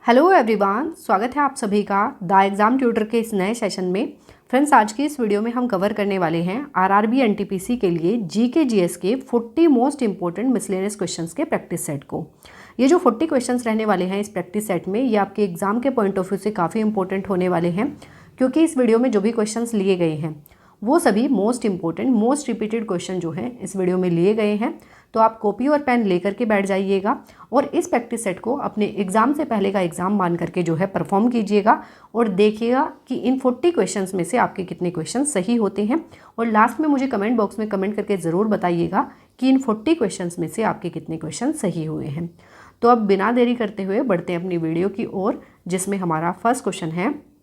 Hello everyone, स्वागत है आप सभी का द एग्ज़ाम ट्यूटर के इस नए सेशन में। फ्रेंड्स, आज की इस वीडियो में हम कवर करने वाले हैं आरआरबी एनटीपीसी के लिए जीके जीएस के 40 मोस्ट इंपॉर्टेंट मिसलेनियस क्वेश्चंस के प्रैक्टिस सेट को। ये जो 40 क्वेश्चंस रहने वाले हैं इस प्रैक्टिस सेट में, ये आपके एग्जाम के पॉइंट ऑफ व्यू से काफ़ी इंपॉर्टेंट होने वाले हैं, क्योंकि इस वीडियो में जो भी क्वेश्चंस लिए गए हैं वो सभी most important most repeated question जो हैं इस वीडियो में लिए गए हैं। तो आप कॉपी और पेन लेकर के बैठ जाइएगा और इस प्रैक्टिस सेट को अपने एग्जाम से पहले का एग्जाम मान करके जो है परफॉर्म कीजिएगा और देखिएगा कि इन 40 क्वेश्चंस में से आपके कितने क्वेश्चन सही होते हैं। और लास्ट में मुझे कमेंट बॉक्स में कमेंट करके ज़रूर बताइएगा कि इन 40 क्वेश्चंस में से आपके कितने क्वेश्चन सही हुए हैं। तो अब बिना देरी करते हुए बढ़ते हैं अपनी वीडियो की ओर, जिसमें हमारा फर्स्ट क्वेश्चन है,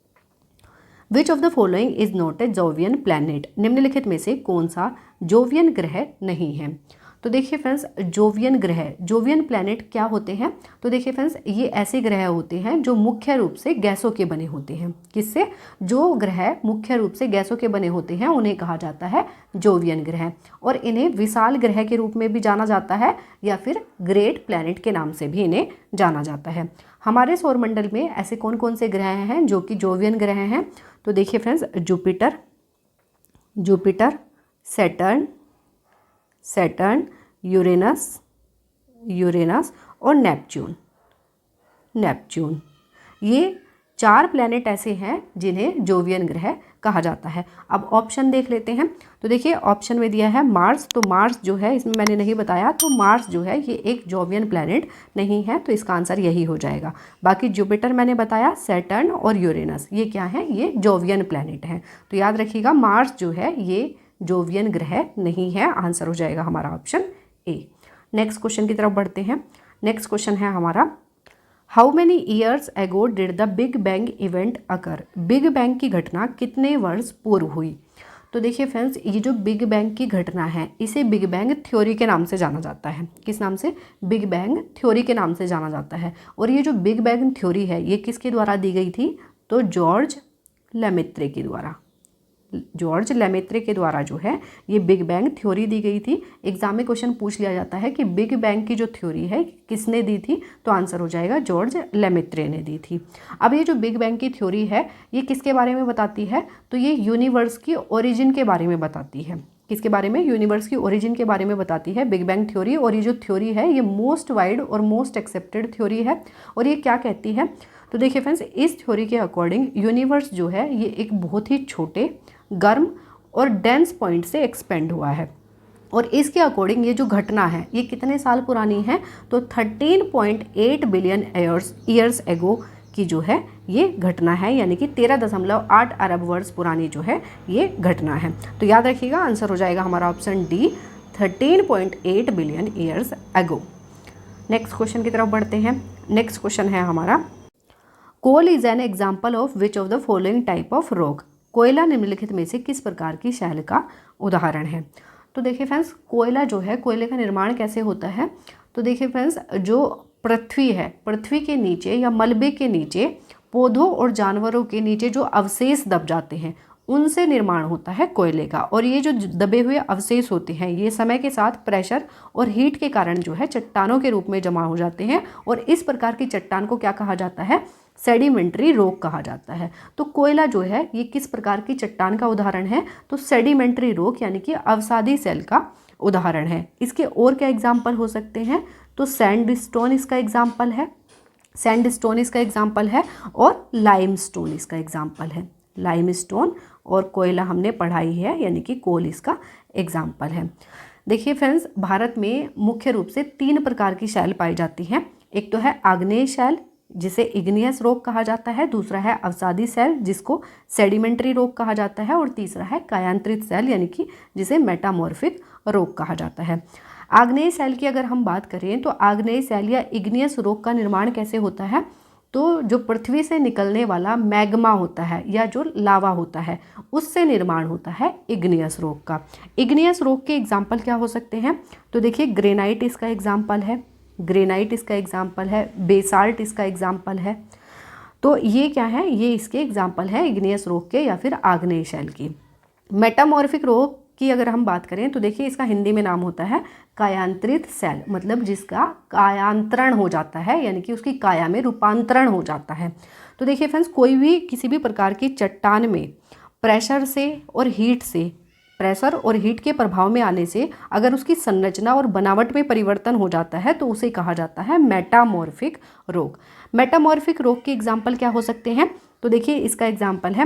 विच of the following is not a Jovian planet. निम्नलिखित में से कौन सा जोवियन ग्रह नहीं है। तो देखिए फ्रेंड्स, जोवियन ग्रह, जोवियन प्लैनेट क्या होते हैं। तो देखिए फ्रेंड्स, ये ऐसे ग्रह होते हैं जो मुख्य रूप से गैसों के बने होते हैं। किससे? जो ग्रह मुख्य रूप से गैसों के बने होते हैं उन्हें कहा जाता है जोवियन ग्रह, और इन्हें विशाल ग्रह के रूप में भी जाना जाता है या फिर ग्रेट प्लैनेट के नाम से भी इन्हें जाना जाता है। हमारे सौरमंडल में ऐसे कौन कौन से ग्रह हैं जो कि जोवियन ग्रह हैं। तो देखिए फ्रेंड्स, जुपिटर, सैटर्न, यूरेनस और नेपच्यून, ये 4 प्लैनेट ऐसे हैं जिन्हें जोवियन ग्रह कहा जाता है। अब ऑप्शन देख लेते हैं। तो देखिए ऑप्शन में दिया है मार्स, तो मार्स जो है, इसमें मैंने नहीं बताया, तो मार्स जो है ये एक जोवियन प्लैनेट नहीं है, तो इसका आंसर यही हो जाएगा। बाकी जुपिटर मैंने बताया, सैटर्न और यूरेनस ये क्या है, ये जोवियन प्लैनेट हैं। तो याद रखिएगा मार्स जो है ये जोवियन ग्रह नहीं है, आंसर हो जाएगा हमारा ऑप्शन ए। नेक्स्ट क्वेश्चन की तरफ बढ़ते हैं। नेक्स्ट क्वेश्चन है हमारा, how many years ago did the big bang event occur. Big bang की घटना कितने वर्ष पूर्व हुई। तो देखिए फ्रेंड्स, ये जो बिग बैंग की घटना है इसे बिग बैंग थ्योरी के नाम से जाना जाता है। किस नाम से? बिग बैंग थ्योरी के नाम से जाना जाता है। और ये जो बिग बैंग थ्योरी है ये किसके द्वारा दी गई थी? तो जॉर्ज लेमेत्रे के द्वारा जो है ये बिग बैंग थ्योरी दी गई थी। एग्जाम में क्वेश्चन पूछ लिया जाता है कि बिग बैंग की जो थ्योरी है किसने दी थी, तो आंसर हो जाएगा जॉर्ज लेमेत्रे ने दी थी। अब ये जो बिग बैंग की थ्योरी है ये किसके बारे में बताती है? तो ये यूनिवर्स की ओरिजिन के बारे में बताती है। किसके बारे में? यूनिवर्स की ओरिजिन के बारे में बताती है बिग बैंग थ्योरी। और ये जो थ्योरी है ये मोस्ट वाइड और मोस्ट एक्सेप्टेड थ्योरी है। और ये क्या कहती है? तो देखिए फ्रेंड्स, इस थ्योरी के अकॉर्डिंग यूनिवर्स जो है ये एक बहुत ही छोटे, गर्म और डेंस पॉइंट से एक्सपेंड हुआ है। और इसके अकॉर्डिंग ये जो घटना है ये कितने साल पुरानी है? तो 13.8 बिलियन ईयर्स एगो की जो है ये घटना है, यानी कि 13.8 अरब वर्ष पुरानी जो है ये घटना है। तो याद रखिएगा आंसर हो जाएगा हमारा option D, 13.8 billion years ago. Next question की तरफ बढ़ते हैं। नेक्स्ट क्वेश्चन है हमारा, coal is an example of which of the following type of rock. कोयला निम्नलिखित में से किस प्रकार की शैल का उदाहरण है। तो देखिए फ्रेंड्स, कोयला जो है, कोयले का निर्माण कैसे होता है। तो देखिए फ्रेंड्स, जो पृथ्वी है, पृथ्वी के नीचे या मलबे के नीचे पौधों और जानवरों के नीचे जो अवशेष दब जाते हैं उनसे निर्माण होता है कोयले का। और ये जो दबे हुए अवशेष होते हैं ये समय के साथ प्रेशर और हीट के कारण जो है चट्टानों के रूप में जमा हो जाते हैं, और इस प्रकार की चट्टान को क्या कहा जाता है? सेडिमेंट्री रॉक कहा जाता है। तो कोयला जो है ये किस प्रकार की चट्टान का उदाहरण है? तो सेडिमेंट्री रॉक, यानी कि अवसादी सेल का उदाहरण है। इसके और क्या एग्जाम्पल हो सकते हैं? तो सैंडस्टोन इसका एग्जाम्पल है, और लाइमस्टोन इसका एग्जाम्पल है। लाइमस्टोन और कोयला हमने पढ़ाई है, यानी कि कोल इसका एग्जाम्पल है। देखिए फ्रेंड्स, भारत में मुख्य रूप से 3 प्रकार की शैल पाई जाती हैं। एक तो है आग्नेय शैल जिसे इग्नियस रॉक कहा जाता है, दूसरा है अवसादी सेल जिसको सेडिमेंट्री रॉक कहा जाता है, और तीसरा है कायांतरित सेल यानी कि जिसे मेटामॉर्फिक रॉक कहा जाता है। आग्नेय सेल की अगर हम बात करें तो आग्नेय सेल या इग्नियस रॉक का निर्माण कैसे होता है? तो जो पृथ्वी से निकलने वाला मैग्मा होता है या जो लावा होता है उससे निर्माण होता है इग्नियस रॉक का। इग्नियस रॉक के एग्जाम्पल क्या हो सकते हैं? तो देखिए ग्रेनाइट इसका एग्जाम्पल है, बेसाल्ट इसका एग्जाम्पल है। तो ये क्या है? ये इसके एग्जाम्पल है इग्नियस रॉक के या फिर आग्नेय शैल की। मेटामॉर्फिक रॉक की अगर हम बात करें तो देखिए इसका हिंदी में नाम होता है कायांतरित सेल, मतलब जिसका कायांतरण हो जाता है, यानी कि उसकी काया में रूपांतरण हो जाता है। तो देखिए फ्रेंड्स, कोई भी किसी भी प्रकार की चट्टान में प्रेशर और हीट के प्रभाव में आने से अगर उसकी संरचना और बनावट में परिवर्तन हो जाता है तो उसे कहा जाता है मेटामॉर्फिक रोग। मेटामॉर्फिक रोग के एग्जाम्पल क्या हो सकते हैं? तो देखिए इसका एग्जाम्पल है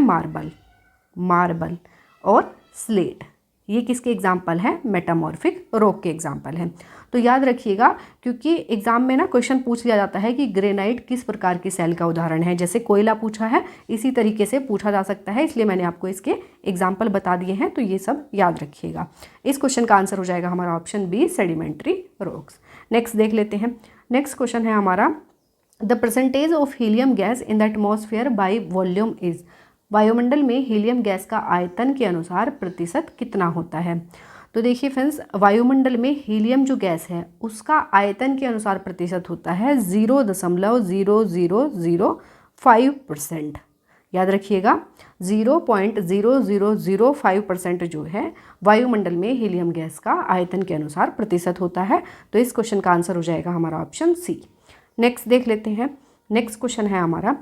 मार्बल और स्लेट। ये किसके एग्जाम्पल हैं? मेटामॉर्फिक रोग के एग्जाम्पल हैं। तो याद रखिएगा, क्योंकि एग्जाम में ना क्वेश्चन पूछ लिया जाता है कि ग्रेनाइट किस प्रकार की सेल का उदाहरण है। जैसे कोयला पूछा है, इसी तरीके से पूछा जा सकता है, इसलिए मैंने आपको इसके एग्जाम्पल बता दिए हैं। तो ये सब याद रखिएगा। इस क्वेश्चन का आंसर हो जाएगा हमारा option B, sedimentary rocks. Next देख लेते हैं। नेक्स्ट क्वेश्चन है हमारा, the percentage of helium gas in the atmosphere by volume is. वायुमंडल में हीलियम गैस का आयतन के अनुसार प्रतिशत कितना होता है? तो देखिए फ्रेंड्स, वायुमंडल में हीलियम जो गैस है उसका आयतन के अनुसार प्रतिशत होता है 0.0005%। याद रखिएगा, 0.0005% जो है वायुमंडल में हीलियम गैस का आयतन के अनुसार प्रतिशत होता है। तो इस क्वेश्चन का आंसर हो जाएगा हमारा ऑप्शन सी। नेक्स्ट देख लेते हैं। नेक्स्ट क्वेश्चन है हमारा,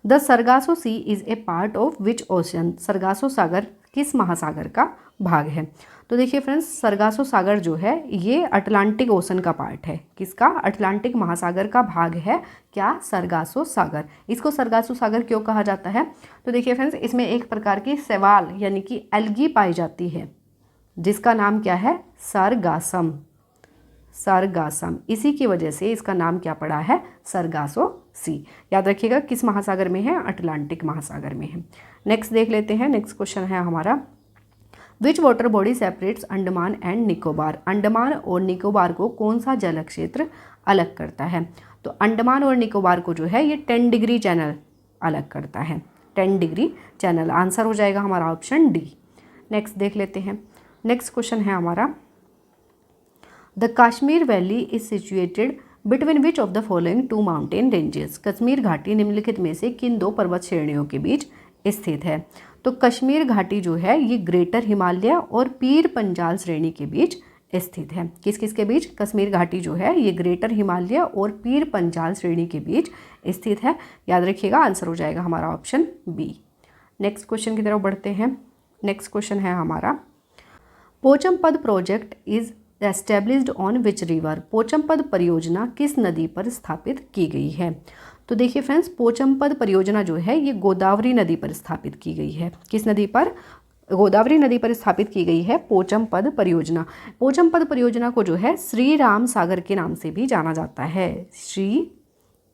the Sargasso Sea is a part of which ocean. Sargasso सागर किस महासागर का भाग है? तो देखिए फ्रेंड्स, सरगासो सागर जो है ये अटलांटिक ओशन का पार्ट है। किसका? अटलांटिक महासागर का भाग है क्या? सरगासो सागर। इसको सरगासो सागर क्यों कहा जाता है? तो देखिए फ्रेंड्स, इसमें एक प्रकार की शैवाल यानी कि एल्गी पाई जाती है, जिसका नाम क्या है? सरगासम। इसी की वजह से इसका नाम क्या पड़ा है? Sargasso Sea. याद रखिएगा, किस महासागर में है? अटलांटिक महासागर में है। नेक्स्ट देख लेते हैं। नेक्स्ट क्वेश्चन है हमारा, which water body separates Andaman and Nicobar. Andaman और निकोबार को कौन सा जल क्षेत्र अलग करता है? तो अंडमान और निकोबार को जो है ये 10 डिग्री चैनल अलग करता है। 10 डिग्री चैनल आंसर हो जाएगा हमारा ऑप्शन डी। नेक्स्ट देख लेते हैं। नेक्स्ट क्वेश्चन है हमारा, the Kashmir valley is situated between which of the following two mountain ranges. Kashmir घाटी निम्नलिखित में से किन दो पर्वत श्रेणियों के बीच स्थित है? तो कश्मीर घाटी जो है ये ग्रेटर हिमालय और पीर पंजाल श्रेणी के बीच स्थित है। किस किस के बीच? कश्मीर घाटी जो है ये ग्रेटर हिमालय और पीर पंजाल श्रेणी के बीच स्थित है। याद रखिएगा, आंसर हो जाएगा हमारा ऑप्शन बी। नेक्स्ट क्वेश्चन की तरफ बढ़ते हैं। नेक्स्ट क्वेश्चन है हमारा, Pochampad project is established on which river. Pochampad परियोजना किस नदी पर स्थापित की गई है? तो देखिए फ्रेंड्स, पोचमपद परियोजना जो है ये गोदावरी नदी पर स्थापित की गई है। किस नदी पर? गोदावरी नदी पर स्थापित की गई है पोचमपद परियोजना। पोचमपद परियोजना को जो है श्री राम सागर के नाम से भी जाना जाता है। श्री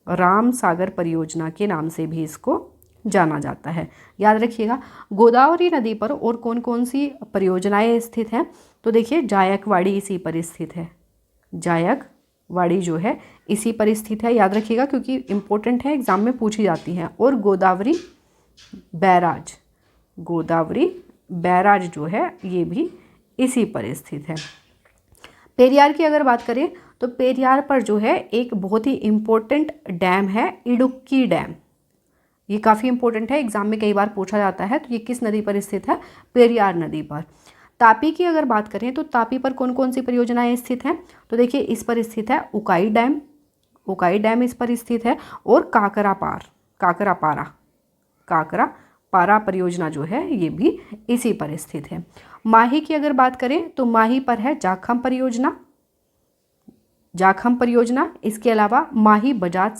राम सागर परियोजना के नाम से भी इसको जाना जाता है। याद रखिएगा, गोदावरी नदी पर और कौन कौन सी परियोजनाएं स्थित हैं? तो देखिए, जायकवाड़ी इसी पर स्थित है। जायकवाड़ी जो है इसी पर स्थित है। याद रखिएगा, क्योंकि इंपॉर्टेंट है, एग्जाम में पूछी जाती है। और गोदावरी बैराज जो है ये भी इसी पर स्थित है। पेरियार की अगर बात करें तो पेरियार पर जो है एक बहुत ही इम्पोर्टेंट डैम है, इडुक्की डैम। ये काफ़ी इंपॉर्टेंट है, एग्जाम में कई बार पूछा जाता है। तो ये किस नदी पर स्थित है? पेरियार नदी पर। तापी की अगर बात करें तो तापी पर कौन कौन सी परियोजनाएं स्थित हैं? तो देखिए, इस पर स्थित है उकाई डैम इस पर स्थित है। और काकरापारा परियोजना जो है ये भी इसी पर स्थित है। माही की अगर बात करें तो माही पर है जाखम परियोजना। इसके अलावा माही बजाज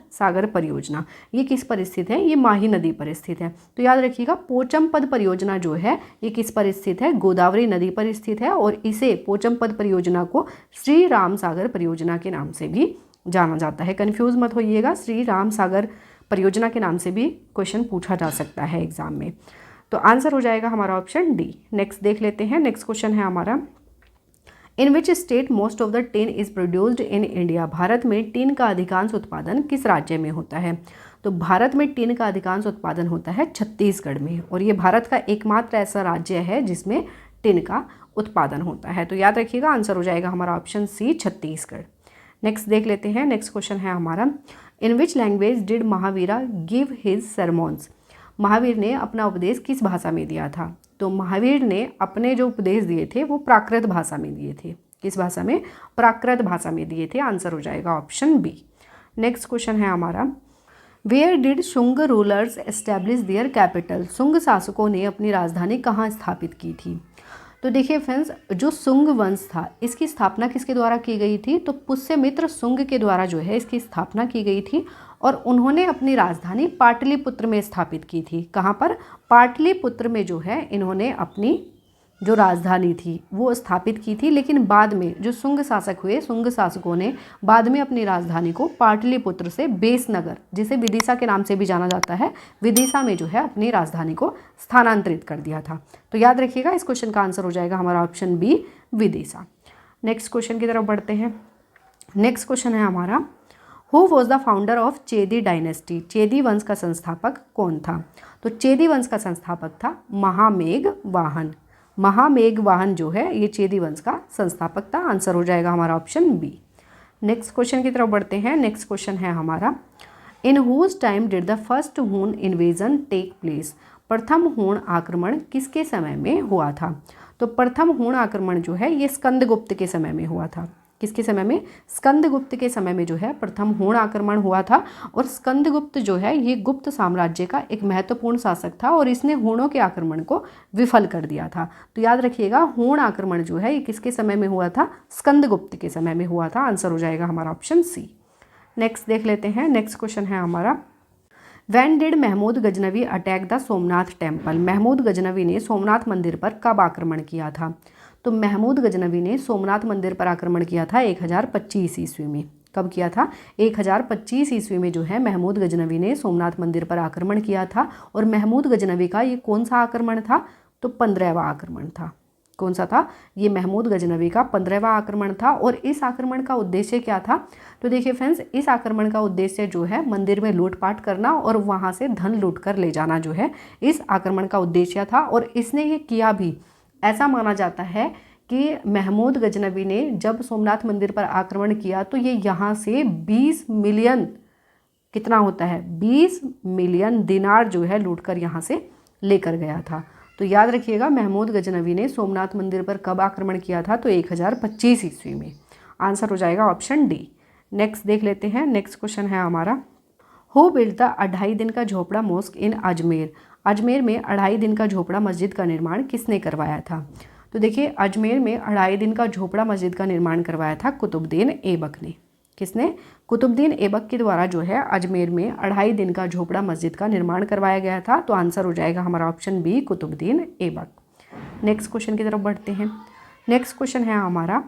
सागर परियोजना ये किस पर स्थित है? ये माही नदी पर स्थित है। तो याद रखिएगा, पोचमपद परियोजना जो है ये किस पर स्थित है? गोदावरी नदी पर स्थित है। और इसे पोचमपद परियोजना को श्री राम सागर परियोजना के नाम से भी जाना जाता है। कंफ्यूज मत होइएगा, श्री राम सागर परियोजना के नाम से भी क्वेश्चन पूछा जा सकता है एग्जाम में। तो आंसर हो जाएगा हमारा ऑप्शन डी। नेक्स्ट देख लेते हैं। नेक्स्ट क्वेश्चन है हमारा, in which state most of the tin is produced in India. Bharat में टिन का अधिकांश उत्पादन किस राज्य में होता है? तो भारत में टिन का अधिकांश उत्पादन होता है छत्तीसगढ़ में। और ये भारत का एकमात्र ऐसा राज्य है जिसमें टिन का उत्पादन होता है। तो याद रखिएगा, आंसर हो जाएगा हमारा ऑप्शन सी, छत्तीसगढ़। नेक्स्ट देख लेते हैं, नेक्स्ट क्वेश्चन है हमारा, in which language did Mahavira give his sermons. Mahavir ने अपना उपदेश किस भाषा में दिया था? तो महावीर ने अपने जो उपदेश दिए थे वो प्राकृत भाषा में दिए थे। किस भाषा में? प्राकृत भाषा में दिए थे। आंसर हो जाएगा ऑप्शन बी। नेक्स्ट क्वेश्चन है हमारा, where did Shunga rulers establish their capital. Shunga शासकों ने अपनी राजधानी कहाँ स्थापित की थी? तो देखिए फ्रेंड्स, जो शुंग वंश था इसकी स्थापना किसके द्वारा की गई थी? तो पुष्यमित्र शुंग के द्वारा जो है इसकी स्थापना की गई थी और उन्होंने अपनी राजधानी पाटलिपुत्र में स्थापित की थी। कहाँ पर? पाटलिपुत्र में जो है इन्होंने अपनी जो राजधानी थी वो स्थापित की थी। लेकिन बाद में जो शुंग शासक हुए, शुंग शासकों ने बाद में अपनी राजधानी को पाटलिपुत्र से बेसनगर, जिसे विदिशा के नाम से भी जाना जाता है, विदिशा में जो है अपनी राजधानी को स्थानांतरित कर दिया था। तो याद रखिएगा, इस क्वेश्चन का आंसर हो जाएगा हमारा option B, Vidisha. Next question की तरफ बढ़ते हैं। नेक्स्ट क्वेश्चन है हमारा, who was the founder of Chedi dynasty. Chedi वंश का संस्थापक कौन था? तो चेदी वंश का संस्थापक था महामेघवाहन। महामेघवाहन जो है ये चेदी वंश का संस्थापक था। आंसर हो जाएगा हमारा ऑप्शन बी। नेक्स्ट क्वेश्चन की तरफ बढ़ते हैं। नेक्स्ट क्वेश्चन है हमारा, in whose time did the first Hun invasion take place. प्रथम हूण आक्रमण किसके समय में हुआ था? तो प्रथम हूण आक्रमण जो है ये स्कंदगुप्त के समय में हुआ था। किसके समय में? स्कंदगुप्त के समय में जो है प्रथम हूण आक्रमण हुआ था। और स्कंदगुप्त जो है ये गुप्त साम्राज्य का एक महत्वपूर्ण शासक था और इसने हूणों के आक्रमण को विफल कर दिया था। तो याद रखिएगा, हूण आक्रमण जो है ये किसके समय में हुआ था? स्कंदगुप्त के समय में हुआ था। आंसर हो जाएगा हमारा ऑप्शन सी। नेक्स्ट देख लेते हैं। नेक्स्ट क्वेश्चन है हमारा, when did Mahmud Ghaznavi attack the Somnath temple. Mahmud Ghaznavi ने सोमनाथ मंदिर पर कब आक्रमण किया था? तो महमूद गजनवी ने सोमनाथ मंदिर पर आक्रमण किया था 1025 ईस्वी में। कब किया था? 1025 ईस्वी में जो है महमूद गजनवी ने सोमनाथ मंदिर पर आक्रमण किया था। और महमूद गजनवी का ये कौन सा आक्रमण था? तो 15वां आक्रमण था। कौन सा था? ये महमूद गजनवी का 15वां आक्रमण था। और इस आक्रमण का उद्देश्य क्या था? तो देखिए फ्रेंड्स, इस आक्रमण का उद्देश्य जो है मंदिर में लूटपाट करना और वहाँ से धन लूट कर ले जाना जो है इस आक्रमण का उद्देश्य था। और इसने ये किया भी। ऐसा माना जाता है कि महमूद गजनवी ने जब सोमनाथ मंदिर पर आक्रमण किया तो ये यहाँ से 20 मिलियन, कितना होता है? 20 मिलियन दिनार जो है लूटकर यहाँ से लेकर गया था। तो याद रखिएगा, महमूद गजनवी ने सोमनाथ मंदिर पर कब आक्रमण किया था? तो 1025 ईस्वी में। आंसर हो जाएगा ऑप्शन डी। नेक्स्ट देख लेते हैं। नेक्स्ट क्वेश्चन है हमारा, हु बिल्ड द 2.5 दिन का झोपड़ा मॉस्क इन अजमेर। अजमेर में 2.5 दिन का झोपड़ा मस्जिद का निर्माण किसने करवाया था? तो देखिए, अजमेर में 2.5 दिन का झोपड़ा मस्जिद का निर्माण करवाया था कुतुबुद्दीन ऐबक ने। किसने? कुतुबुद्दीन ऐबक के द्वारा जो है अजमेर में 2.5 दिन का झोपड़ा मस्जिद का निर्माण करवाया गया था। तो आंसर हो जाएगा हमारा option B, Qutbuddin Aibak. Next question की तरफ बढ़ते हैं। नेक्स्ट क्वेश्चन है हमारा,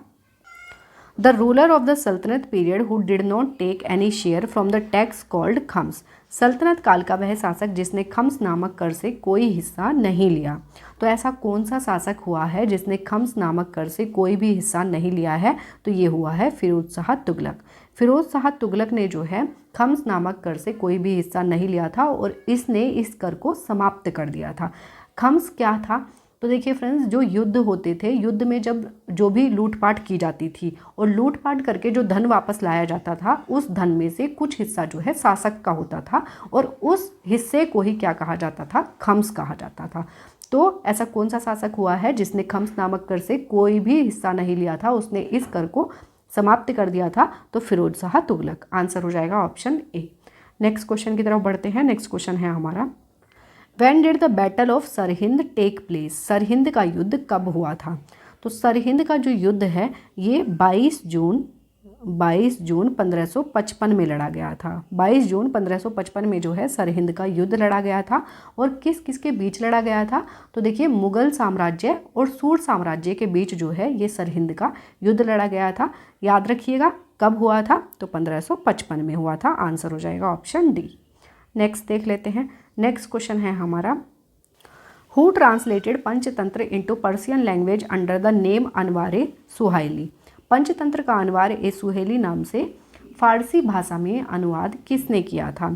the ruler of the sultanate period who did not take any share from the tax called khams. सल्तनत काल का वह शासक जिसने खम्स नामक कर से कोई हिस्सा नहीं लिया। तो ऐसा कौन सा शासक हुआ है जिसने खम्स नामक कर से कोई भी हिस्सा नहीं लिया है? तो ये हुआ है फिरोज शाह तुगलक। फिरोज शाह तुगलक ने जो है खम्स नामक कर से कोई भी हिस्सा नहीं लिया था और इसने इस कर को समाप्त कर दिया था। खम्स क्या था? तो देखिए फ्रेंड्स, जो युद्ध होते थे, युद्ध में जब जो भी लूटपाट की जाती थी और लूटपाट करके जो धन वापस लाया जाता था, उस धन में से कुछ हिस्सा जो है शासक का होता था और उस हिस्से को ही क्या कहा जाता था? खम्स कहा जाता था। तो ऐसा कौन सा शासक हुआ है जिसने खम्स नामक कर से कोई भी हिस्सा नहीं लिया था, उसने इस कर को समाप्त कर दिया था? तो फिरोज शाह तुगलक। आंसर हो जाएगा ऑप्शन ए। नेक्स्ट क्वेश्चन की तरफ बढ़ते हैं। नेक्स्ट क्वेश्चन है हमारा, when did the battle of Sirhind take place. Sirhind का युद्ध कब हुआ था? तो सरहिंद का जो युद्ध है ये 22 जून 1555 में लड़ा गया था। 22 जून 1555 में जो है सरहिंद का युद्ध लड़ा गया था। और किस किस के बीच लड़ा गया था? तो देखिए, मुगल साम्राज्य और सूर साम्राज्य के बीच जो है ये सरहिंद का युद्ध लड़ा गया था। याद रखिएगा, कब हुआ था? तो 1555 में हुआ था। आंसर हो जाएगा ऑप्शन डी। नेक्स्ट देख लेते हैं। नेक्स्ट क्वेश्चन है हमारा, who translated Panchatantra into Persian language under the name Anwar e Suhaili. Panchatantra का अनवार ए सुहेली नाम से फारसी भाषा में अनुवाद किसने किया था?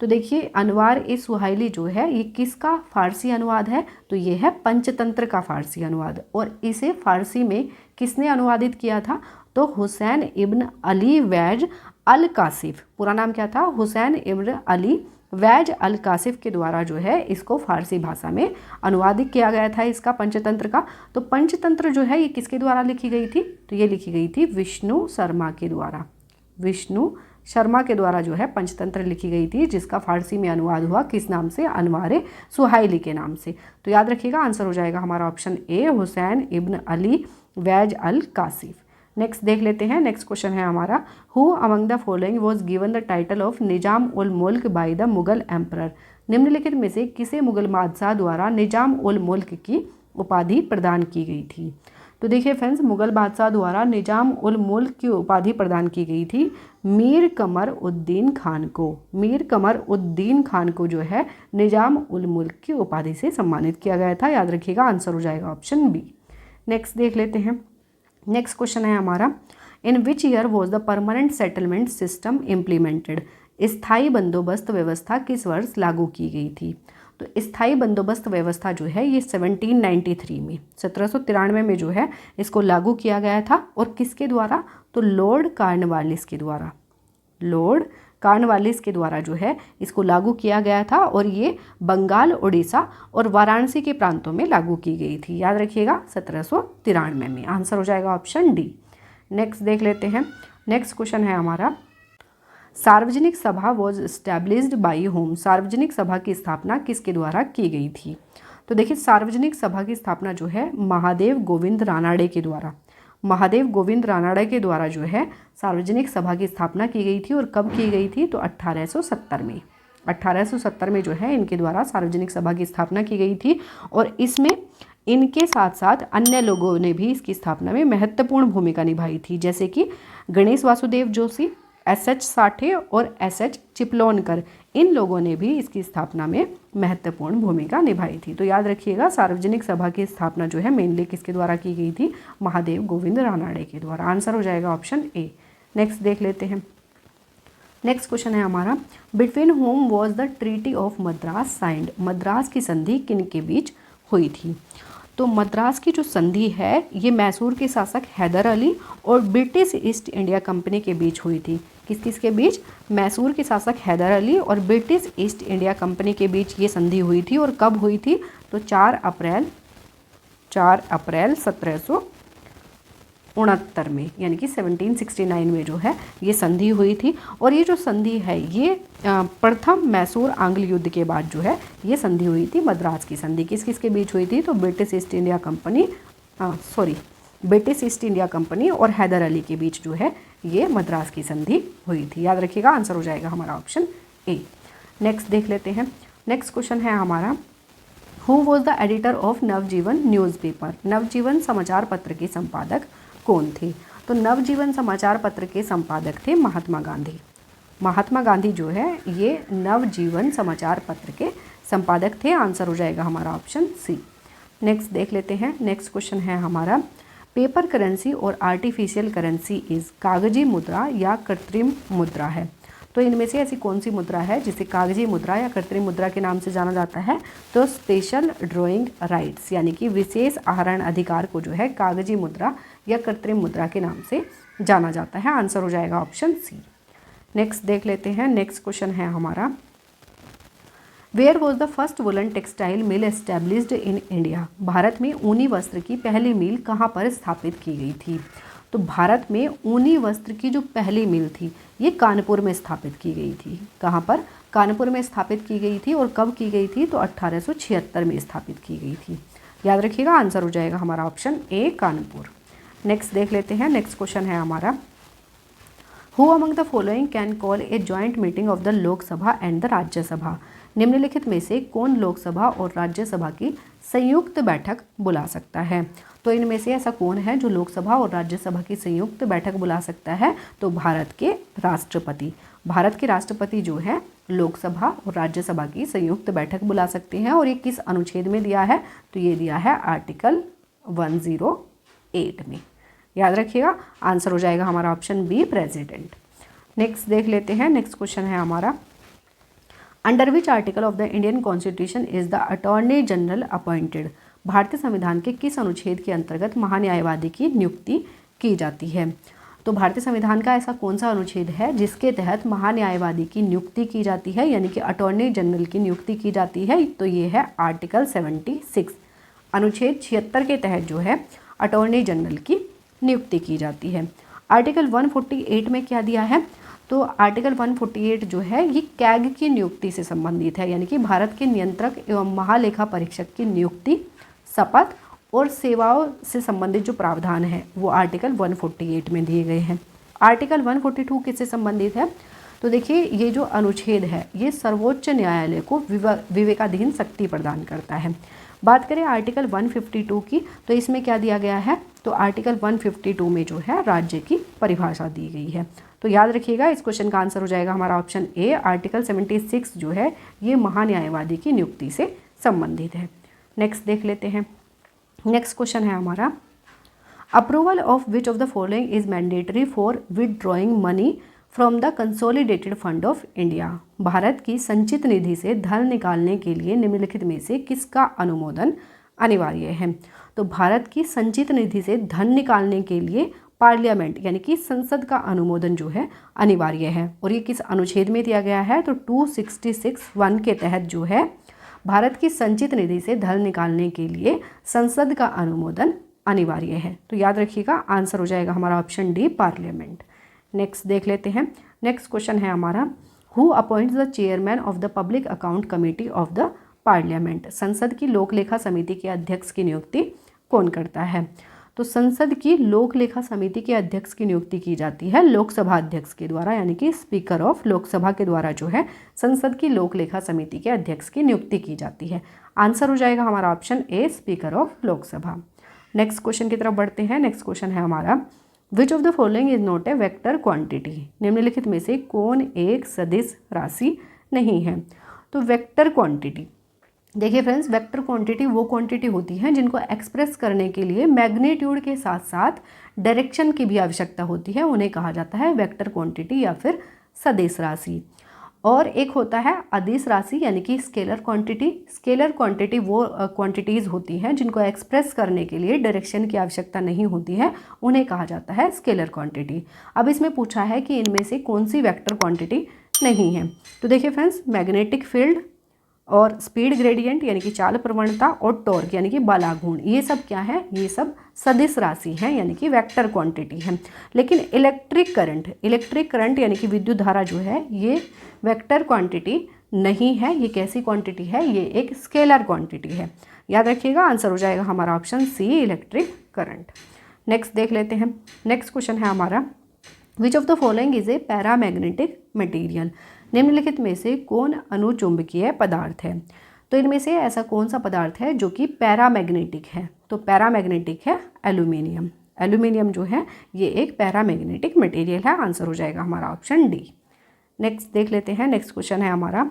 तो देखिए, अनवार ए सुहाइली जो है ये किसका फारसी अनुवाद है? तो ये है पंचतंत्र का फारसी अनुवाद। और इसे फारसी में किसने अनुवादित किया था? तो Hussain ibn Ali Waiz al Kashif, पूरा नाम क्या था, Hussain ibn Ali Waiz al Kashif के द्वारा जो है इसको फारसी भाषा में अनुवादित किया गया था इसका पंचतंत्र का। तो पंचतंत्र जो है ये किसके द्वारा लिखी गई थी, तो ये लिखी गई थी विष्णु शर्मा के द्वारा। विष्णु शर्मा के द्वारा जो है पंचतंत्र लिखी गई थी, जिसका फारसी में अनुवाद हुआ किस नाम से, अनवारे सुहाइली के नाम से। तो याद रखिएगा आंसर हो जाएगा हमारा option A, Hussain ibn Ali Waiz al Kashifi. Next देख लेते हैं, नेक्स्ट क्वेश्चन है हमारा, who among the following was given the title of Nizam ul Mulk by the Mughal emperor. निम्नलिखित में से किसे मुगल बादशाह द्वारा निजाम उल मुल्क की उपाधि प्रदान की गई थी। तो देखिए फ्रेंड्स, मुगल बादशाह द्वारा निजाम उल मुल्क की उपाधि प्रदान की गई थी मीर कमर उद्दीन खान को। मीर कमर उद्दीन खान को जो है निजाम उल मुल्क की उपाधि से सम्मानित किया गया था। याद रखिएगा आंसर हो जाएगा ऑप्शन बी। नेक्स्ट देख लेते हैं, नेक्स्ट क्वेश्चन है हमारा, in which year was the permanent settlement system implemented. स्थायी बंदोबस्त व्यवस्था किस वर्ष लागू की गई थी। तो स्थायी बंदोबस्त व्यवस्था जो है ये 1793 में 1793 में जो है इसको लागू किया गया था। और किसके द्वारा, तो लॉर्ड कॉर्नवालिस के द्वारा। लॉर्ड कॉर्नवालिस के द्वारा जो है इसको लागू किया गया था और ये बंगाल, उड़ीसा और वाराणसी के प्रांतों में लागू की गई थी। याद रखिएगा 1793 में। आंसर हो जाएगा ऑप्शन डी। नेक्स्ट देख लेते हैं, नेक्स्ट क्वेश्चन है हमारा, सार्वजनिक सभा वॉज एस्टैब्लिश्ड बाई होम। सार्वजनिक सभा की स्थापना किसके द्वारा की गई थी। तो देखिए सार्वजनिक सभा की स्थापना जो है महादेव गोविंद रानाडे के द्वारा। महादेव गोविंद रानाडे के द्वारा जो है सार्वजनिक सभा की स्थापना की गई थी। और कब की गई थी, तो 1870 में। 1870 में जो है इनके द्वारा सार्वजनिक सभा की स्थापना की गई थी। और इसमें इनके साथ साथ अन्य लोगों ने भी इसकी स्थापना में महत्वपूर्ण भूमिका निभाई थी, जैसे कि गणेश वासुदेव जोशी, एस.एच. साठे और एस.एच. चिपलोनकर। इन लोगों ने भी इसकी स्थापना में महत्वपूर्ण भूमिका निभाई थी। तो याद रखिएगा सार्वजनिक सभा की स्थापना जो है मेनली किसके द्वारा की गई थी, महादेव गोविंद रानाडे के द्वारा। आंसर हो जाएगा ऑप्शन ए। नेक्स्ट देख लेते हैं, नेक्स्ट क्वेश्चन है हमारा, between home was the treaty of Madras signed. Madras की संधि किन के बीच हुई थी। तो मद्रास की जो संधि है ये मैसूर के शासक हैदर अली और ब्रिटिश ईस्ट इंडिया कंपनी के बीच हुई थी। किस किस के बीच, मैसूर के शासक हैदर अली और ब्रिटिश ईस्ट इंडिया कंपनी के बीच ये संधि हुई थी। और कब हुई थी, तो 4 अप्रैल 1769 में, यानी कि 1769 में जो है ये संधि हुई थी। और ये जो संधि है ये प्रथम मैसूर आंग्ल युद्ध के बाद जो है ये संधि हुई थी। मद्रास की संधि किस किस के बीच हुई थी, तो ब्रिटिश ईस्ट इंडिया कंपनी और हैदर अली के बीच जो है ये मद्रास की संधि हुई थी। याद रखिएगा आंसर हो जाएगा हमारा ऑप्शन ए। नेक्स्ट देख लेते हैं, नेक्स्ट क्वेश्चन है हमारा, who was the editor of Navjivan newspaper. Navjivan समाचार पत्र के संपादक कौन थे। तो नवजीवन समाचार पत्र के संपादक थे महात्मा गांधी। महात्मा गांधी जो है ये नवजीवन समाचार पत्र के संपादक थे। आंसर हो जाएगा हमारा ऑप्शन सी। नेक्स्ट देख लेते हैं, नेक्स्ट क्वेश्चन है हमारा, पेपर करेंसी और आर्टिफिशियल करेंसी इज कागजी मुद्रा या कृत्रिम मुद्रा है। तो इनमें से ऐसी कौन सी मुद्रा है जिसे कागजी मुद्रा या कृत्रिम मुद्रा के नाम से जाना जाता है। तो स्पेशल ड्राइंग राइट्स, यानी कि विशेष आहरण अधिकार को जो है कागजी मुद्रा या कृत्रिम मुद्रा के नाम से जाना जाता है। आंसर हो जाएगा ऑप्शन सी। नेक्स्ट देख लेते हैं, नेक्स्ट क्वेश्चन है हमारा, where was the first woollen textile mill established in India. Bharat में ऊनी वस्त्र की पहली मिल कहाँ पर स्थापित की गई थी। तो भारत में ऊनी वस्त्र की जो पहली मिल थी ये कानपुर में स्थापित की गई थी। कहाँ पर, कानपुर में स्थापित की गई थी। और कब की गई थी, तो 1876 में स्थापित की गई थी। याद रखिएगा आंसर हो जाएगा हमारा ऑप्शन ए, कानपुर। नेक्स्ट देख लेते हैं, नेक्स्ट क्वेश्चन है हमारा, who among the following can call a joint meeting of the Lok Sabha and the Rajya Sabha. निम्नलिखित में से कौन लोकसभा और राज्यसभा की संयुक्त बैठक बुला सकता है। तो इनमें से ऐसा कौन है जो लोकसभा और राज्यसभा की संयुक्त बैठक बुला सकता है। तो भारत के राष्ट्रपति। भारत के राष्ट्रपति जो है लोकसभा और राज्यसभा की संयुक्त बैठक बुला सकते हैं। और ये किस अनुच्छेद में दिया है, तो ये दिया है आर्टिकल 108 में। याद रखिएगा आंसर हो जाएगा हमारा ऑप्शन बी, प्रेसिडेंट। नेक्स्ट देख लेते हैं, नेक्स्ट क्वेश्चन है हमारा, under which article of the Indian constitution is the attorney general appointed. भारतीय संविधान के किस अनुच्छेद के अंतर्गत महान्यायवादी की नियुक्ति की जाती है। तो भारतीय संविधान का ऐसा कौन सा अनुच्छेद है जिसके तहत महान्यायवादी की नियुक्ति की जाती है, यानी कि अटॉर्नी जनरल की नियुक्ति की जाती है? तो ये है आर्टिकल 76, अनुच्छेद 76 के तहत जो है अटॉर्नी जनरल की नियुक्ति की जाती है। आर्टिकल 148 में क्या दिया है? तो आर्टिकल 148 जो है ये कैग की नियुक्ति से संबंधित है, यानी कि भारत के नियंत्रक एवं महालेखा परीक्षक की नियुक्ति, शपथ और सेवाओं से संबंधित जो प्रावधान है वो आर्टिकल 148 में दिए गए हैं। आर्टिकल 142 किससे संबंधित है? तो देखिए ये जो अनुच्छेद है ये सर्वोच्च न्यायालय को विवेकाधीन शक्ति प्रदान करता है। बात करें आर्टिकल 152 की, तो इसमें क्या दिया गया है? तो आर्टिकल 152 में जो है राज्य की परिभाषा दी गई है। तो याद रखिएगा इस क्वेश्चन का आंसर हो जाएगा हमारा ऑप्शन ए, आर्टिकल 76 जो है ये महान्यायवादी की नियुक्ति से संबंधित है। नेक्स्ट देख लेते हैं। नेक्स्ट क्वेश्चन है हमारा, approval of which of the following is mandatory for withdrawing money from the consolidated fund of India. Bharat की संचित निधि से धन निकालने के लिए निम्नलिखित में से किसका अनुमोदन अनिवार्य है? तो भारत की संचित निधि से धन निकालने के लिए पार्लियामेंट यानी कि संसद का अनुमोदन जो है अनिवार्य है। और ये किस अनुच्छेद में दिया गया है? तो 266(1) के तहत जो है भारत की संचित निधि से धन निकालने के लिए संसद का अनुमोदन अनिवार्य है। तो याद रखिएगा आंसर हो जाएगा हमारा ऑप्शन डी, पार्लियामेंट। नेक्स्ट देख लेते हैं। नेक्स्ट क्वेश्चन है हमारा, who appoints the chairman of the public account committee of the parliament. संसद की लोक लेखा समिति के अध्यक्ष की नियुक्ति कौन करता है? तो संसद की लोक लेखा समिति के अध्यक्ष की नियुक्ति की जाती है लोकसभा अध्यक्ष के द्वारा, यानी कि स्पीकर ऑफ लोकसभा के द्वारा जो है संसद की लोक लेखा समिति के अध्यक्ष की नियुक्ति की जाती है। आंसर हो जाएगा हमारा option A, speaker of Lok Sabha. Next question की तरफ बढ़ते हैं। नेक्स्ट क्वेश्चन है हमारा, which of the following is not a vector quantity. निम्नलिखित में से कौन एक सदिश राशि नहीं है? तो वेक्टर क्वांटिटी, देखिए फ्रेंड्स, वेक्टर क्वांटिटी वो क्वांटिटी होती हैं जिनको एक्सप्रेस करने के लिए मैग्नीट्यूड के साथ साथ डायरेक्शन की भी आवश्यकता होती है, उन्हें कहा जाता है वेक्टर क्वांटिटी या फिर सदिश राशि। और एक होता है अदिश राशि यानी कि स्केलर क्वांटिटी। स्केलर क्वांटिटी वो क्वांटिटीज़ होती हैं जिनको एक्सप्रेस करने के लिए डायरेक्शन की आवश्यकता नहीं होती है, उन्हें कहा जाता है स्केलर क्वांटिटी। अब इसमें पूछा है कि इनमें से कौन सी वेक्टर क्वांटिटी नहीं है। तो देखिए फ्रेंड्स, मैग्नेटिक फील्ड और स्पीड ग्रेडियंट यानी कि चाल प्रवणता और टॉर्क यानी कि बलागुण, ये सब क्या है? ये सब सदिश राशि है यानी कि वेक्टर क्वांटिटी है। लेकिन इलेक्ट्रिक करंट यानी कि विद्युत धारा जो है ये वेक्टर क्वांटिटी नहीं है। ये कैसी क्वांटिटी है? ये एक स्केलर क्वांटिटी है। याद रखिएगा आंसर हो जाएगा हमारा option C, electric current. Next देख लेते हैं। नेक्स्ट क्वेश्चन है हमारा, which of the following is a paramagnetic material. निम्नलिखित में से कौन अनुचुंबकीय पदार्थ है? तो इनमें से ऐसा कौन सा पदार्थ है जो कि पैरामैग्नेटिक है? तो पैरामैग्नेटिक है एल्यूमिनियम। एल्यूमिनियम जो है ये एक पैरामैग्नेटिक मटेरियल है। आंसर हो जाएगा हमारा ऑप्शन डी। नेक्स्ट देख लेते हैं। नेक्स्ट क्वेश्चन है हमारा,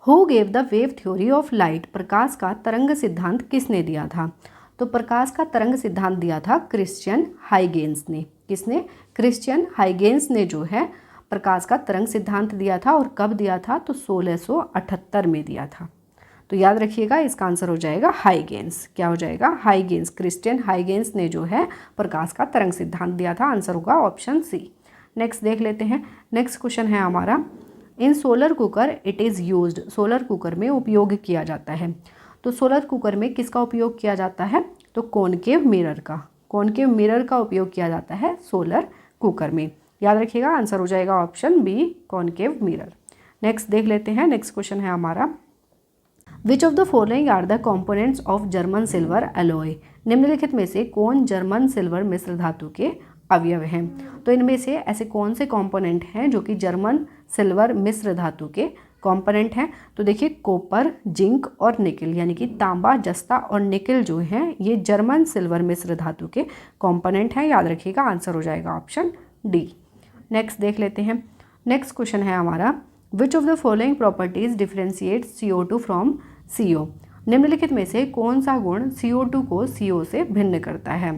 who gave the wave theory of light. प्रकाश का तरंग सिद्धांत किसने दिया था? तो प्रकाश का तरंग सिद्धांत दिया था क्रिश्चियन हाइगेंस ने। किसने? क्रिश्चियन हाइगेंस ने जो है प्रकाश का तरंग सिद्धांत दिया था। और कब दिया था? तो 1678 में दिया था। तो याद रखिएगा इसका आंसर हो जाएगा हाइगेंस। क्या हो जाएगा? हाइगेंस। क्रिश्चियन हाइगेंस ने जो है प्रकाश का तरंग सिद्धांत दिया था। आंसर होगा ऑप्शन सी। नेक्स्ट देख लेते हैं। नेक्स्ट क्वेश्चन है हमारा, in solar cooker it is used. Solar cooker में उपयोग किया जाता है। तो सोलर कुकर में किसका उपयोग किया जाता है? तो कॉनकेव मिरर का। कॉनकेव मिरर का उपयोग किया जाता है सोलर कुकर में। याद रखिएगा आंसर हो जाएगा option B, concave mirror. Next देख लेते हैं। नेक्स्ट क्वेश्चन है हमारा, which of the following are the components of German silver alloy. निम्नलिखित में से कौन जर्मन सिल्वर मिश्र धातु के अवयव हैं? तो इनमें से ऐसे कौन से कंपोनेंट हैं जो कि जर्मन सिल्वर मिश्र धातु के कंपोनेंट हैं? तो देखिए कॉपर, जिंक और निकल यानी कि तांबा, जस्ता और निकल जो हैं ये जर्मन सिल्वर मिश्र धातु के कंपोनेंट हैं। याद रखिएगा आंसर हो जाएगा ऑप्शन डी। नेक्स्ट देख लेते हैं। नेक्स्ट क्वेश्चन है हमारा, which of the following properties differentiate CO2 from CO। निम्नलिखित में से कौन सा गुण CO2 को CO से भिन्न करता है?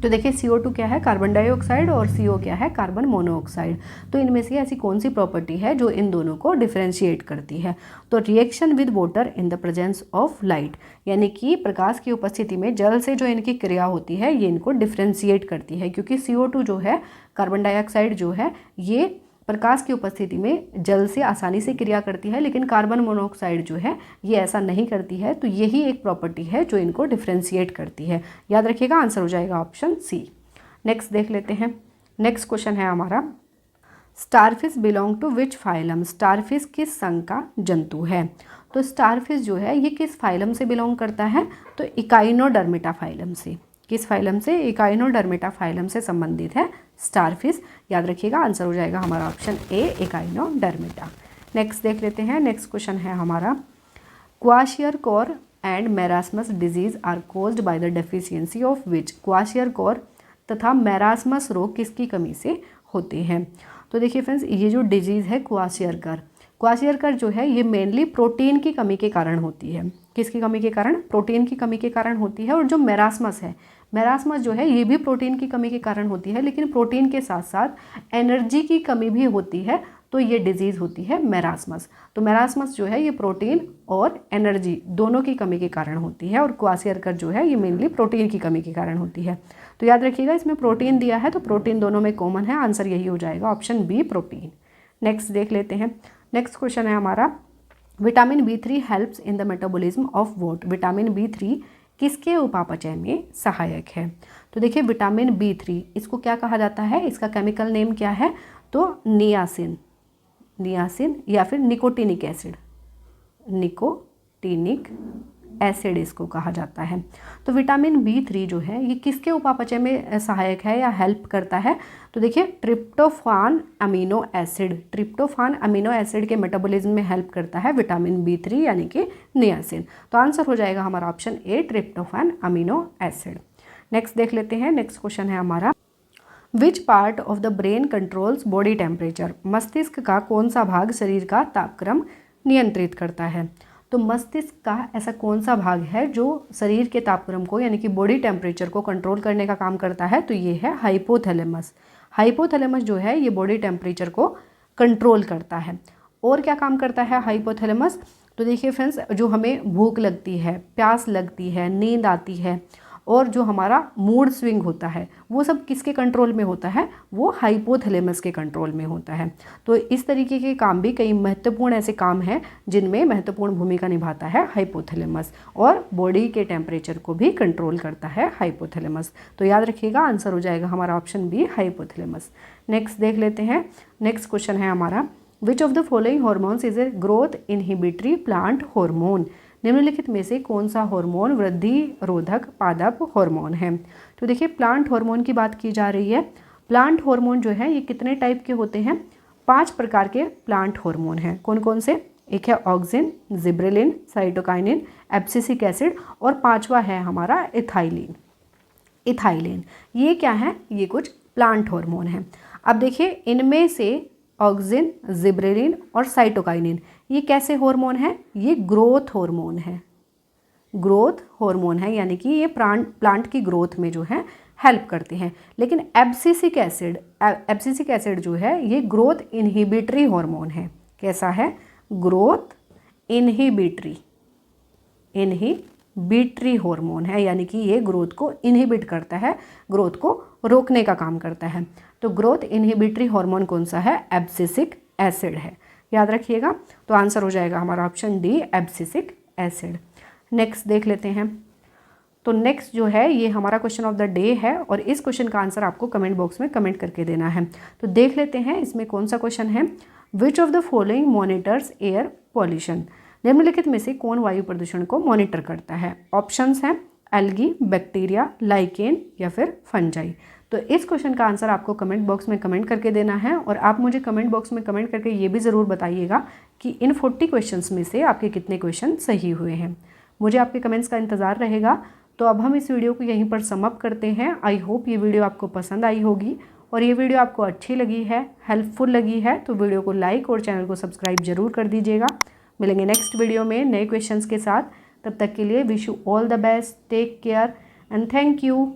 तो देखिए CO2 क्या है, कार्बन डाइऑक्साइड, और CO क्या है, कार्बन मोनोऑक्साइड। तो इनमें से ऐसी कौन सी प्रॉपर्टी है जो इन दोनों को डिफरेंशिएट करती है? तो reaction with water in the presence of light, यानी कि प्रकाश की उपस्थिति में जल से जो इनकी क्रिया होती है ये इनको डिफरेंशिएट करती है, क्योंकि CO2 जो है, कार्बन डाइऑक्साइड जो है, ये प्रकाश की उपस्थिति में जल से आसानी से क्रिया करती है, लेकिन कार्बन मोनोऑक्साइड जो है ये ऐसा नहीं करती है। तो यही एक प्रॉपर्टी है जो इनको डिफरेंशिएट करती है। याद रखिएगा, आंसर हो जाएगा ऑप्शन सी। नेक्स्ट देख लेते हैं। नेक्स्ट क्वेश्चन है हमारा, starfish belong to which phylum? Starfish किस संघ का जंतु है? तो स्टारफिश जो है ये किस फाइलम से बिलोंग करता है? तो इकाइनोडर्मिटा फाइलम से। किस फाइलम से? इकाइनोडर्मिटा फाइलम से संबंधित है स्टारफिश। याद रखिएगा, आंसर हो जाएगा हमारा ऑप्शन ए, इकाइनोडर्मिटा। नेक्स्ट देख लेते हैं। नेक्स्ट क्वेश्चन है हमारा, kwashiorkor and marasmus disease are caused by the deficiency of which? Kwashiorkor तथा मेरास्मस रोग किसकी कमी से होते हैं? तो देखिए फ्रेंड्स, ये जो डिजीज़ है क्वाशियरकर जो है ये मेनली प्रोटीन की कमी के कारण होती है। किसकी कमी के कारण? प्रोटीन की कमी के कारण होती है। और जो मेरास्मस है, मेरास्मस जो है ये भी प्रोटीन की कमी के कारण होती है, लेकिन प्रोटीन के साथ साथ एनर्जी की कमी भी होती है, तो ये डिजीज़ होती है मेरास्मस। तो मेरास्मस जो है ये प्रोटीन और एनर्जी दोनों की कमी के कारण होती है, और क्वाशियरकर जो है ये मेनली प्रोटीन की कमी के कारण होती है। तो याद रखिएगा, इसमें प्रोटीन दिया है तो प्रोटीन दोनों में कॉमन है, आंसर यही हो जाएगा ऑप्शन बी, प्रोटीन। नेक्स्ट देख लेते हैं। नेक्स्ट क्वेश्चन है हमारा, vitamin B3 helps in the metabolism of what? Vitamin B3 किसके उपापचय में सहायक है? तो देखिए विटामिन B3 इसको क्या कहा जाता है, इसका केमिकल नेम क्या है? तो नियासिन या फिर निकोटिनिक एसिड, निकोटिनिक एसिड इसको कहा जाता है। तो विटामिन B3 जो है ये किसके उपापचय में सहायक है या हेल्प करता है? तो देखिए ट्रिप्टोफान अमीनो एसिड के मेटाबॉलिज्म में हेल्प करता है विटामिन B3 यानी कि नियासिन। तो आंसर हो जाएगा हमारा ऑप्शन ए, ट्रिप्टोफान अमीनो एसिड। नेक्स्ट देख लेते हैं। नेक्स्ट क्वेश्चन है हमारा, which part of the brain controls body temperature? मस्तिष्क का कौन सा भाग शरीर का तापक्रम नियंत्रित करता है? तो मस्तिष्क का ऐसा कौन सा भाग है जो शरीर के तापक्रम को यानी कि बॉडी टेम्परेचर को कंट्रोल करने का काम करता है? तो ये है हाइपोथैलेमस। हाइपोथैलेमस जो है ये बॉडी टेम्परेचर को कंट्रोल करता है। और क्या काम करता है हाइपोथैलेमस? तो देखिए फ्रेंड्स, जो हमें भूख लगती है, प्यास लगती है, नींद आती है, और जो हमारा मूड स्विंग होता है वो सब किसके कंट्रोल में होता है? वो हाइपोथैलेमस के कंट्रोल में होता है। तो इस तरीके के काम भी कई महत्वपूर्ण ऐसे काम हैं जिनमें महत्वपूर्ण भूमिका निभाता है हाइपोथैलेमस, और बॉडी के टेम्परेचर को भी कंट्रोल करता है हाइपोथैलेमस। तो याद रखिएगा, आंसर हो जाएगा हमारा ऑप्शन बी, हाइपोथैलेमस। नेक्स्ट देख लेते हैं। नेक्स्ट क्वेश्चन है हमारा, which of the following hormones is a growth inhibitory plant hormone? निम्नलिखित में से कौन सा हार्मोन वृद्धि रोधक पादप हार्मोन है? तो देखिए प्लांट हार्मोन की बात की जा रही है। प्लांट हार्मोन जो है ये कितने टाइप के होते हैं? 5 प्रकार के प्लांट हार्मोन हैं। कौन कौन से? एक है auxin, gibberellin, cytokinin, abscisic acid, और 5वां है हमारा इथाइलिन। ये क्या है? ये कुछ प्लांट हार्मोन हैं। अब देखिए इनमें से ऑक्सिन, जिब्रेलिन और साइटोकाइनिन ये कैसे हार्मोन है? ये ग्रोथ हार्मोन है। ग्रोथ हार्मोन है यानी कि ये प्लांट की ग्रोथ में जो है हेल्प करते हैं। लेकिन एब्सिसिक एसिड जो है ये ग्रोथ इनहिबिटरी हार्मोन है। कैसा है? ग्रोथ इनहिबिटरी हार्मोन है, यानी कि ये ग्रोथ को इनहिबिट करता है, ग्रोथ को रोकने का काम करता है। तो ग्रोथ इनहिबिटरी हार्मोन कौन सा है? एब्सिसिक एसिड है। याद रखिएगा। तो आंसर हो जाएगा हमारा option D, abscisic acid. Next देख लेते हैं। तो नेक्स्ट जो है ये हमारा क्वेश्चन ऑफ द डे है, और इस क्वेश्चन का आंसर आपको कमेंट बॉक्स में कमेंट करके देना है। तो देख लेते हैं इसमें कौन सा क्वेश्चन है। विच of the following monitors air pollution? निम्नलिखित में से कौन वायु प्रदूषण को मॉनिटर करता है? ऑप्शंस हैं एल्गी, बैक्टीरिया, लाइकेन या फिर फंजाई। तो इस क्वेश्चन का आंसर आपको कमेंट बॉक्स में कमेंट करके देना है, और आप मुझे कमेंट बॉक्स में कमेंट करके ये भी ज़रूर बताइएगा कि इन 40 क्वेश्चंस में से आपके कितने क्वेश्चन सही हुए हैं। मुझे आपके कमेंट्स का इंतज़ार रहेगा। तो अब हम इस वीडियो को यहीं पर समअप करते हैं। आई होप ये वीडियो आपको पसंद आई होगी, और ये वीडियो आपको अच्छी लगी है, हेल्पफुल लगी है, तो वीडियो को लाइक और चैनल को सब्सक्राइब जरूर कर दीजिएगा। मिलेंगे नेक्स्ट वीडियो में नए क्वेश्चंस के साथ। तब तक के लिए wish you all the best, take care and thank you.